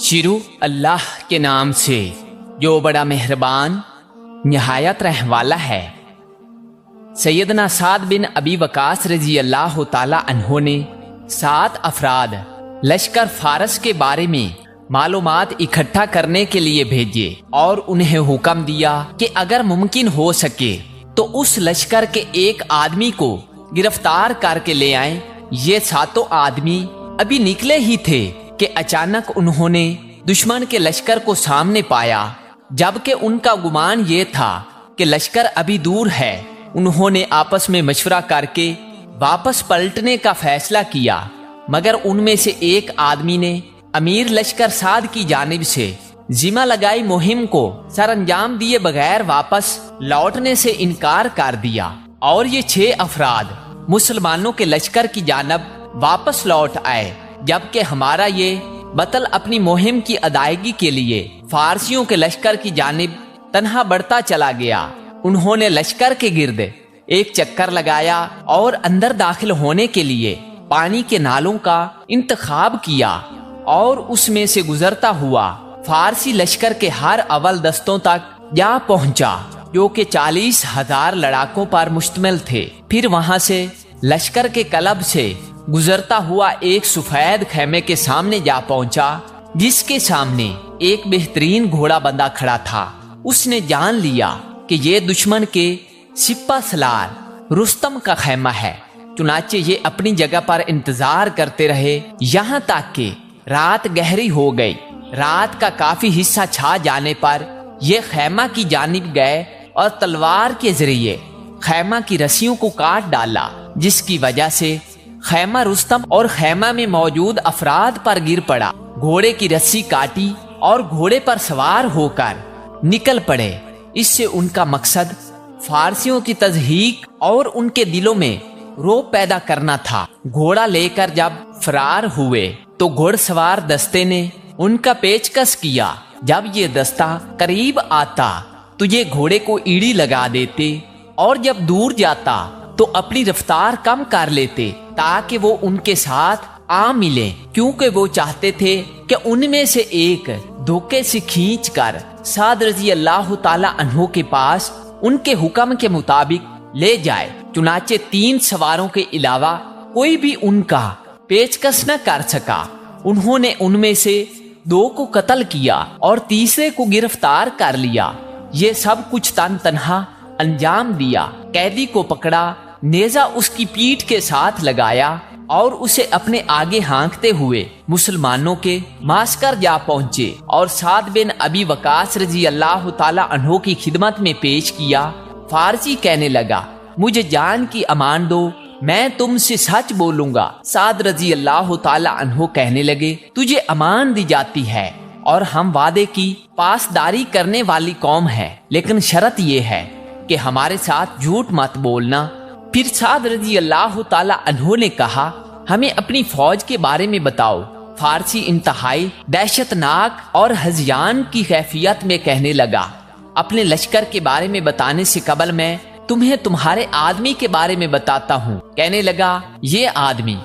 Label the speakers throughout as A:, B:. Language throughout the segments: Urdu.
A: شروع اللہ کے نام سے جو بڑا مہربان نہایت رحم والا ہے۔ سیدنا سعد بن ابی وقاص رضی اللہ تعالی عنہ نے 7 افراد لشکر فارس کے بارے میں معلومات اکٹھا کرنے کے لیے بھیجے اور انہیں حکم دیا کہ اگر ممکن ہو سکے تو اس لشکر کے ایک آدمی کو گرفتار کر کے لے آئیں۔ یہ 7 آدمی ابھی نکلے ہی تھے کہ اچانک انہوں نے دشمن کے لشکر کو سامنے پایا، جبکہ ان کا گمان یہ تھا کہ لشکر ابھی دور ہے۔ انہوں نے آپس میں مشورہ کر کے واپس پلٹنے کا فیصلہ کیا، مگر ان میں سے ایک آدمی نے امیر لشکر سعد کی جانب سے ذمہ لگائی مہم کو سر انجام دیے بغیر واپس لوٹنے سے انکار کر دیا، اور یہ 6 افراد مسلمانوں کے لشکر کی جانب واپس لوٹ آئے، جبکہ ہمارا یہ بطل اپنی مہم کی ادائیگی کے لیے فارسیوں کے لشکر کی جانب تنہا بڑھتا چلا گیا۔ انہوں نے لشکر کے گرد ایک چکر لگایا اور اندر داخل ہونے کے لیے پانی کے نالوں کا انتخاب کیا، اور اس میں سے گزرتا ہوا فارسی لشکر کے ہر اول دستوں تک جا پہنچا، جو کہ 40,000 لڑاکوں پر مشتمل تھے۔ پھر وہاں سے لشکر کے کلب سے گزرتا ہوا ایک سفید خیمے کے سامنے جا پہنچا، جس کے سامنے ایک بہترین گھوڑا بندہ کھڑا تھا۔ اس نے جان لیا کہ یہ دشمن کے سپہ سالار رستم کا خیمہ ہے، چنانچہ یہ اپنی جگہ پر انتظار کرتے رہے یہاں تک کہ رات گہری ہو گئی۔ رات کا کافی حصہ چھا جانے پر یہ خیمہ کی جانب گئے اور تلوار کے ذریعے خیمہ کی رسیوں کو کاٹ ڈالا، جس کی وجہ سے خیمہ رستم اور خیمہ میں موجود افراد پر گر پڑا۔ گھوڑے کی رسی کاٹی اور گھوڑے پر سوار ہو کر نکل پڑے۔ اس سے ان کا مقصد فارسیوں کی تضحیک اور ان کے دلوں میں رعب پیدا کرنا تھا۔ گھوڑا لے کر جب فرار ہوئے تو گھوڑ سوار دستے نے ان کا پیچکش کیا۔ جب یہ دستہ قریب آتا تو یہ گھوڑے کو ایڑی لگا دیتے، اور جب دور جاتا تو اپنی رفتار کم کر لیتے تاکہ وہ ان کے ساتھ آ ملیں، کیونکہ وہ چاہتے تھے کہ ان میں سے ایک دھوکے سے کھینچ کر سعد رضی اللہ تعالی عنہ کے پاس ان کے حکم کے مطابق لے جائے۔ چنانچہ 3 سواروں کے علاوہ کوئی بھی ان کا پیچکش نہ کر سکا۔ انہوں نے ان میں سے 2 کو قتل کیا اور تیسرے کو گرفتار کر لیا۔ یہ سب کچھ تنہا انجام دیا۔ قیدی کو پکڑا، نیزہ اس کی پیٹھ کے ساتھ لگایا اور اسے اپنے آگے ہانکتے ہوئے مسلمانوں کے معسکر جا پہنچے اور سعد بن ابی وقاص رضی اللہ تعالی عنہ کی خدمت میں پیش کیا۔ فارسی کہنے لگا، مجھے جان کی امان دو، میں تم سے سچ بولوں گا۔ سعد رضی اللہ تعالی عنہ کہنے لگے، تجھے امان دی جاتی ہے اور ہم وعدے کی پاسداری کرنے والی قوم ہے، لیکن شرط یہ ہے کہ ہمارے ساتھ جھوٹ مت بولنا۔ پھر سعد رضی اللہ تعالی عنہ نے کہا، ہمیں اپنی فوج کے بارے میں بتاؤ۔ فارسی انتہائی دہشت ناک اور ہذیان کی کیفیت میں کہنے لگا، اپنے لشکر کے بارے میں بتانے سے قبل میں تمہیں تمہارے آدمی کے بارے میں بتاتا ہوں۔ کہنے لگا، یہ آدمی،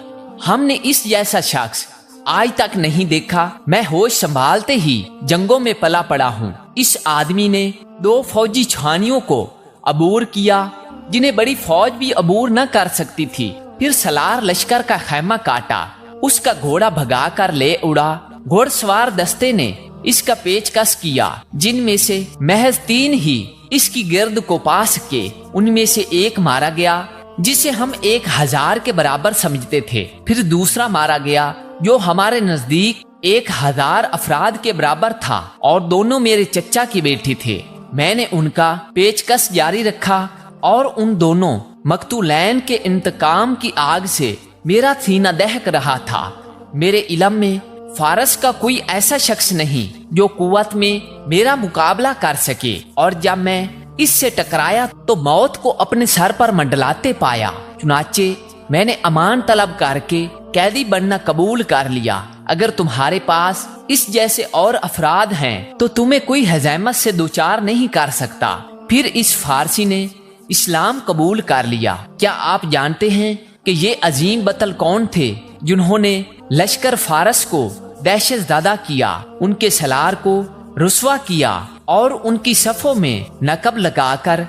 A: ہم نے اس جیسا شخص آج تک نہیں دیکھا۔ میں ہوش سنبھالتے ہی جنگوں میں پلا پڑا ہوں۔ اس آدمی نے 2 فوجی چھانیوں کو عبور کیا جنہیں بڑی فوج بھی عبور نہ کر سکتی تھی۔ پھر سالار لشکر کا خیمہ کاٹا، اس کا گھوڑا بھگا کر لے اڑا۔ گھوڑ سوار دستے نے اس کا پیچکش کیا، جن میں سے محض 3 ہی اس کی گرد کو پا سکے۔ ان میں سے ایک مارا گیا جسے ہم 1000 کے برابر سمجھتے تھے، پھر دوسرا مارا گیا جو ہمارے نزدیک 1000 افراد کے برابر تھا، اور دونوں میرے چچا کی بیٹی تھے۔ میں نے ان کا پیچکش جاری رکھا اور ان دونوں مقتولین کے انتقام کی آگ سے میرا سینہ دہک رہا تھا۔ میرے علم میں فارس کا کوئی ایسا شخص نہیں جو قوت میں میرا مقابلہ کر سکے، اور جب میں اس سے ٹکرایا تو موت کو اپنے سر پر منڈلاتے پایا۔ چنانچہ میں نے امان طلب کر کے قیدی بننا قبول کر لیا۔ اگر تمہارے پاس اس جیسے اور افراد ہیں تو تمہیں کوئی ہزیمت سے دوچار نہیں کر سکتا۔ پھر اس فارسی نے اسلام قبول کر لیا۔ کیا آپ جانتے ہیں کہ یہ عظیم بطل کون تھے جنہوں نے لشکر فارس کو دہشت زدہ کیا، ان کے سالار کو رسوا کیا اور ان کی صفوں میں نقب لگا کر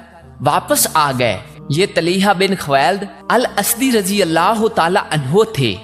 A: واپس آ گئے۔ یہ طلحہ بن خویلد الاسدی رضی اللہ تعالی عنہ تھے۔